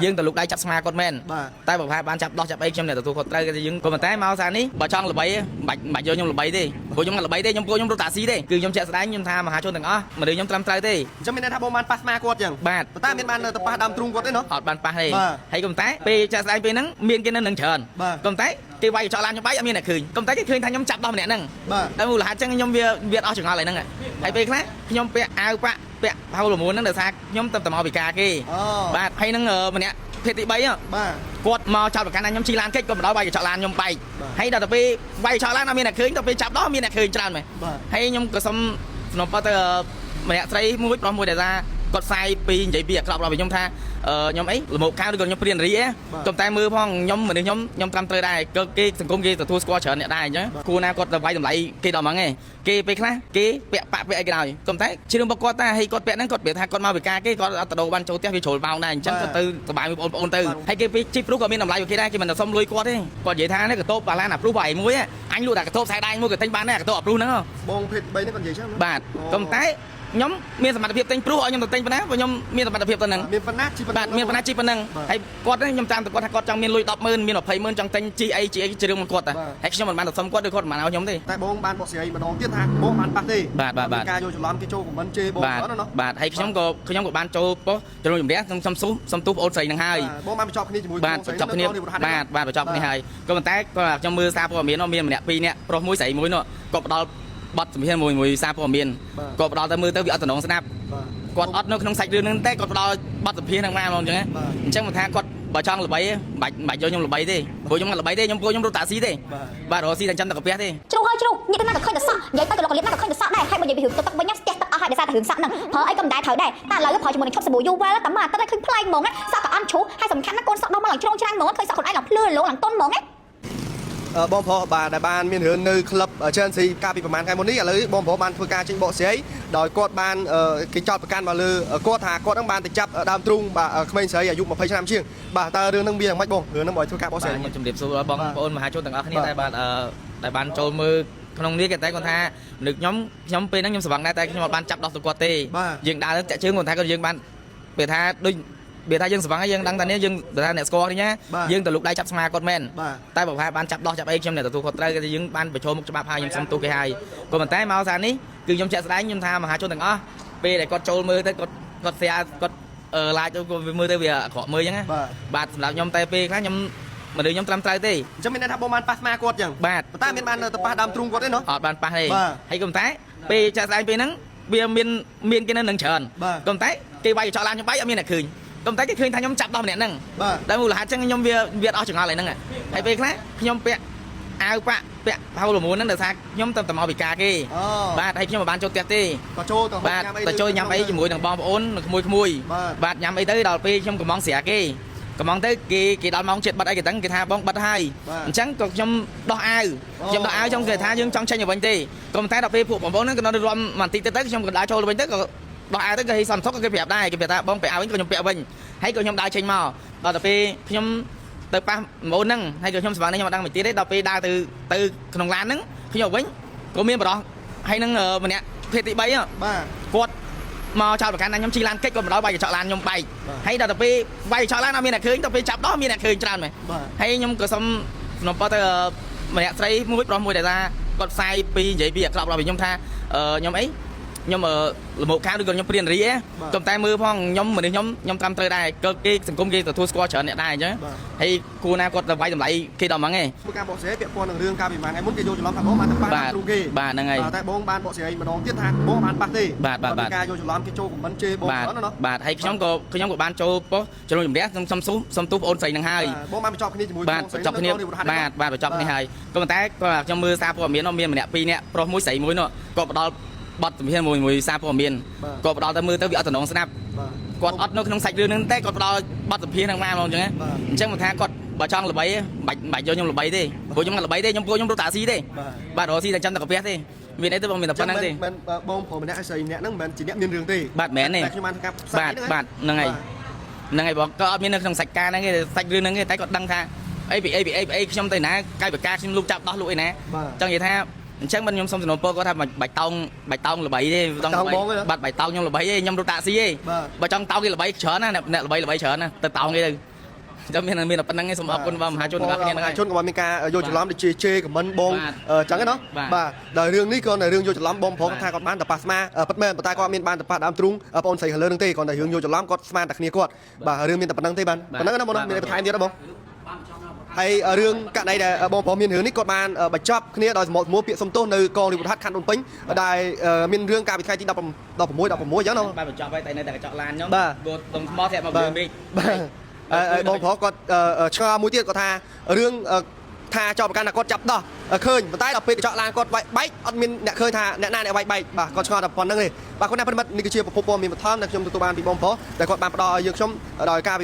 dương từ lúc đây chặt smart con men tay bảo hai ban chặt đo chặt ấy trong này từ thu khót tay dương còn mà tay mau sáng ní bà chọn là bấy bạch vô nhung là bấy đi cô nhung là bấy đi nhung cô nhung đô tạ xí đi cứ nhung chạy đánh nhung tha mà hạ chôn thằng ó mà đi nhung trăm tay đi cho mình thay bom ban pasma quật chẳng bạn ta miền ban tập ba đam trung quật đấy nó họ ban pa hay hay công tác pe chạy đánh pe nắng miên cái nắng trơn công tác cái vay cho lan cho bấy miên là khơi công tác cái khơi thay nhung chặt đo mà nè nâng đây là hạ chân nhung việt ở trường họ lại nâng à hay pe khác nhung pe ao pa pe bao là muốn nâng được xa nhung tầm mò bị cà kia bạn hay nâng mà nèเพติใบอ่ะกดมาจับกันนั้นยมชีลานเก็ตก็มาได้ใบจับลานยมไปให้ดาวตะปีใบจับลานมีน่ะคืนตะปีจับล้อมีน่ะคืนจับไหมให้ยมก็สมนปเตอร์เนี่ยใส่มุ้ยปลอมมุ้ยเดี๋ยวจะกดใส่ปีใหญ่เบียกรอบเราไปยมท่ายมไอ้หรือmộtข้าวด้วยกันยมเปลี่ยนรีอ่ะจมใต้มือพ่องยมเหมือนยมตามเตยได้ก็เกี่ยสังคมเกี่ยตัวทัวร์สควอเฉินเนี่ยได้ใช่ไหมคูน่ากดใบตำไหลเกี่ยดอกมังไงเกี่ยไปคล้าเกี่ยเปะปะเปะไอ้กระดอยจมใต้ชื่อบอกว่าตาให้กดเปะนั้นกดเปะทางกดมาไปกาเกี่ยกดเอาตะโดบันโจเตี้ยไปโฉลเบาได้ฉันก็ตื่นสบายมีโอนตื่นให้เกี่ยไปชิปรู้ก็มีตำไหลอยู่ที่ได้กี่มันจะส้มลุยกดดิกดใหญ่ทางนี่ก็โต๊ะปลาล้านอ่ะรู้ใบมุ้ยanh luôn đã cái top sai đây mua cái thanh bán này cái top luôn nữa bông thịt bấy nó còn gì chứ bạn công tái nhóm miền mặt phiệp tên pro ở nhóm tên phân á và nhóm miền mặt phiệp tên năng miền phân nát chi phân bạn miền phân nát chi phân năng hay quạt đấy nhóm trang từ quạt trong miền lùi đọc mơn miền ở phây mơn trong tên chi ấy chỉ riêng một quạt à hay khi mình bán được xong quạt được quạt mà nào nhóm đi tại bông ban bọ xì mà đón tiết hàng bông ban party bạn ca vô chụp lắm cái show của mình chơi bông đó nó bạn hay khi nhóm của ban show có cho nó dùng đét xong túp ôn sấy năng hai bông ban chọc cái gì bạn chọc cái này bạn chọc cái hai còn tái còn trong mưa xa của miền nó miền nè pi nè pro mũi sấy mũi nó cọp đo bắt miền mùi xa của miền cọp đo tới mưa tới bị ở tận đông snap គាត់អត់នៅក្នុងសាច់រឿងហ្នឹងតែគាត់ផ្ដល់បទភាពហ្នឹងមកហ្មងអញ្ចឹងអញ្ចឹងមិនថាគាត់បើចង់ល្បីបាច់យកខ្ញុំល្បីទេព្រោះខ្ញុំល្បីទេខ្ញុំព្រោះខ្ញុំរត់តាស៊ីទេបាទរត់ស៊ីតែចាំតែកាពះទេជ្រុះហើយជ្រុះនិយាយទៅណាក៏ឃើញតែសក់និយាយទៅក៏លោកក៏លៀបណាក៏ឃើញតែសក់ដែរហើយបើនិយាយពីរឿងទឹកវិញស្ទះទឹកអស់ហើយដោយសារតែរឿងសក់ហ្នឹងប្រើអីក៏មិនដែរត្រូវដែរតែឥឡូវប្រើជាមួយនឹងឈុតសាប៊ូយូវែលតែមកតែឃើញប្លែកហ្មងសក់ក៏អន់ជ្រុះហើយសំខាន់ណាស់កូនសក់ដល់មកឡើងជ្រុងច្រាំងហ្មងឃើញសក់ខ្លួនឯងឡើងភ្លឺលោឡើងតុនហ្មងបងប្រុសបាទដែលបានមានរឿងនៅក្លឹប Chelsea កាលពីប្រហែលខែមុននេះឥឡូវបងប្រុសបានធ្វើការចេញបកស្រាយដោយគាត់បានគេចោទប្រកាន់មកលើគាត់ថាគាត់នឹងបានទៅចាប់ដើមទ្រូងបាទក្មេងស្រីអាយុ20ឆ្នាំជាងបាទតើរឿងនឹងវាយ៉ាងម៉េចបងរឿងនឹងបើធ្វើការបកស្រាយខ្ញុំជម្រាបសួរបងប្អូនមហាជនទាំងអស់គ្នាដែលបានចូលមើលក្នុងនេះគេតែគាត់ថានឹកខ្ញុំពេលហ្នឹងខ្ញុំស្វឹងដែរតែខ្ញុំអត់បានចាប់ដោះទៅគាត់ទេយើងដើរតាក់ជើងគាត់ថាគាត់យើងបានពេលថាដូចវាថាយើងស្វឹងហើយយើងដឹងថានេះយើងថាអ្នកស្គាល់នេះណាយើងទៅលោកដៃចាប់ស្មាគាត់មែនតែបើថាបានចាប់ដោះចាប់អីខ្ញុំអ្នកទទួលខុសត្រូវគេយើងបានបញ្ចូលមុខច្បាប់ហើយខ្ញុំសុំទូគេហើយក៏ប៉ុន្តែមកសារនេះគឺខ្ញុំចាក់ស្ដែងខ្ញុំថាមហាជនទាំងអស់ពេលដែលគាត់ចូលមើលទៅគាត់ share គាត់ like ទៅគាត់មើលទៅវាអាក្រក់មើលអញ្ចឹងណាបាទសម្រាប់ខ្ញុំតែពេលខ្លះខ្ញុំមនុស្សខ្ញុំត្រឹមត្រូវទេអញ្ចឹងមានន័យថាបងបានប៉ះស្មាគាត់អញ្ចឹងបាទតែមានបានទៅប៉ះដើមទ្រូងគាត់ទេណោះអត់បានប៉ះទេហើយក៏ប៉ុន្តែពេលចាក់ស្ដែងពេលហ្នឹងវាមានគេនៅនឹងច្រើនក៏ប៉ុន្តែគេវាយចោលឡានខ្ញុំបាយអត់មានអ្នកឃើញកុំតែគេឃើញថាខ្ញុំចាប់ដោះម្នាក់ហ្នឹងតែមូលហេតុចឹងខ្ញុំវាអស់ចង្អល់ហើយហ្នឹងហើយពេលខ្លះខ្ញុំពាក់អាវពាក់ផៅលមូនហ្នឹងដោយសារខ្ញុំទៅមកពីការគេបាទហើយខ្ញុំមិនបានចូលផ្ទះទេក៏ចូលទៅបាទទៅចូលញ៉ាំអីជាមួយនឹងបងប្អូនក្មួយបាទញ៉ាំអីទៅដល់ពេលខ្ញុំកំងស្រាគេកំងទៅគេដល់ម៉ោងចិត្តបាត់អីគេដឹងគេថាបងបាត់ហើយអញ្ចឹងក៏ខ្ញុំដោះអាវខ្ញុំគេថាយើងចង់ចេញទៅវិញទេក៏តែដល់ពេលពួកបងប្អូនហ្នឹងក៏នៅរំបន្តិចទៅខ្ញុំក៏ដើរចូលទៅវិញទៅក៏ដោះអាវទៅគេសំទុកគេប្រាប់ដែរគេប្រាប់ថាបងពាក់អាវវិញក៏ខ្ញុំពាក់វិញហើយក៏ខ្ញុំដើរចេញមកដល់ទៅពេលខ្ញុំទៅប៉ះម៉ូនហ្នឹងហើយក៏ខ្ញុំស្វែងខ្ញុំអត់ដឹងមិនទៀតទេដល់ពេលដើរទៅក្នុងឡានហ្នឹងខ្ញុំវិញក៏មានបរោះហើយនឹងម្នាក់ភេទទី3បាទគាត់មកចោលប្រកាន់ថាខ្ញុំជិះឡានកិច្ចគាត់មកដល់វាយចោលឡានខ្ញុំបែកហើយដល់ទៅពេលវាយចោលឡានអត់មានអ្នកឃើញដល់ពេលចាប់ដោះមានអ្នកឃើញច្រើនមែនហើយខ្ញុំក៏សុំក្នុងប៉ុតទៅម្នាក់ស្រីមួយប្រុសមួយដែលថាគាត់ផ្សាយពីនិយាយពីអាក្រក់ដល់ខ្ញុំថាខ្ញុំអីខ្ញុំលំោកខាងឬក៏ខ្ញុំព្រៀនរីកុំតែមើលផងខ្ញុំមនុស្សខ្ញុំត្រឹមត្រូវដែរក៏គេសង្គមគេទទួលស្គាល់ច្រើនអ្នកដែរអញ្ចឹងហើយគូណាគាត់ទៅវាយតម្លៃគេដល់ហ្មងឯងធ្វើការបកស្រាយពាក់ព័ន្ធនឹងរឿងកាលពីម៉ានថ្ងៃមុនគេយកច្រឡំថាបងបានទៅប៉ះគ្រូគេបាទហ្នឹងហើយតែបងបានបកស្រាយម្ដងទៀតថាបងបានប៉ះទេបាទការយកច្រឡំគេចូលខមមិនជេរបងហ្នឹងណាបាទហើយខ្ញុំក៏បានចូលប៉ុស្តិ៍ជំនុំជម្រះខ្ញុំសុំទូប្អូនស្រីនឹងហើយបងបានបញ្ចប់គ្នាជាមួយបងស្រីបាទបញ្ចប់គ្នាបាទបញ្ចប់គ្នាហើយក៏ប៉ុន្តែគាត់ខ្ញុំមើលសារព័ត៌មានមានម្នាក់ពីរនាក់ប្រុសមួយស្រីមួយនោះក៏ផ្ដល់បទសម្ភាសន៍មួយសារព័ត៌មានគាត់ផ្ដល់ទៅមើលទៅវាអត់តំណងស្ដាប់គាត់អត់នៅក្នុងសាច់រឿងហ្នឹងតែគាត់ផ្ដល់បទសម្ភាសន៍ហ្នឹងមកហ្មងអញ្ចឹងមិនថាគាត់បើចង់ល្បីបាច់យកខ្ញុំល្បីទេព្រោះខ្ញុំល្បីទេខ្ញុំព្រោះខ្ញុំរត់តាស៊ីទេបាទរត់ស៊ីតែចាំតែកាពះទេមានអីទៅបងមានតែប៉ុណ្្នឹងទេមិនបងប្រុសម្នាក់ហើយស្រីម្នាក់ហ្នឹងមិនមែនជាអ្នកមានរឿងទេបាទមែនទេខ្ញុំបានការបាទហ្នឹងហើយបងក៏អត់មាននៅក្នុងសាច់ការហ្នឹងទេសាច់រឿងហ្នឹងទេតែគាត់ដឹងថាអីខ្ញុំទៅណាកាយប្រកាសខ្ញុំលូកចាប់ដោះលូកអីណាចង់និយាយថា អញ្ចឹងមិនខ្ញុំសុំសំណូមពរគាត់ថាបាច់តោងល្បីទេបាត់បាច់តោងខ្ញុំល្បីទេខ្ញុំរត់តាក់ស៊ីទេបើចង់តោងគេល្បីច្រើនណាអ្នកល្បីច្រើនណាទៅតោងគេទៅចាំមានតែប៉ុណ្្នឹងឯងសូមអរគុណបងមហាជនទាំងអស់គ្នាហ្នឹងហើយជនក៏មានការយកច្រឡំទៅជេរខមមិនបងអញ្ចឹងណាបាទដល់រឿងនេះក៏នៅរឿងយកច្រឡំបងប្រុសថាគាត់បានតែប៉ះស្មាពិតមែនប៉ុន្តែគាត់មានបានតែប៉ះដើមទ្រូងបងស្រីខាងលើនឹងទេគាត់តែរឿងយកច្រឡំគាត់ស្មានតែគ្នាគាត់បាទរឿងមានតែប៉ុណ្្នឹងទេបាទប៉ុណ្្នឹងណាបងមានបន្ថែមទៀតណាបងហើយរឿងករណីដែលបងប្រុសមានរឿងនេះគាត់បានបញ្ចប់គ្នាដោយសមោពាក្យសុំទោសនៅកងរាជបុត្រខណ្ឌភ្នំពេញដែលមានរឿងការពីថ្ងៃទី16 16អញ្ចឹងណាបាទបញ្ចប់ហើយតែនៅតែកញ្ចក់ឡានខ្ញុំបាទតុងថ្មធ្លាក់មកវាមេឃបាទបងប្រុសគាត់ឆ្ងល់មួយទៀតគាត់ថារឿងថាចោលប្រកាន់ថាគាត់ចាប់ដោះឃើញប៉ុន្តែដល់ពេលកញ្ចក់ឡានគាត់បែកអត់មានអ្នកឃើញថាអ្នកណាអ្នកបែកបាទគាត់ឆ្ងល់តែប៉ុណ្្នឹងទេបាទគាត់ណាប្រិមិត្តនេះគឺជាប្រភពព័ត៌មានបន្ថែមដែលខ្ញុំទទួលបានពីបងប្រុសដែលគាត់បានផ្ដល់ឲ្យយើងខ្ញុំដោយការ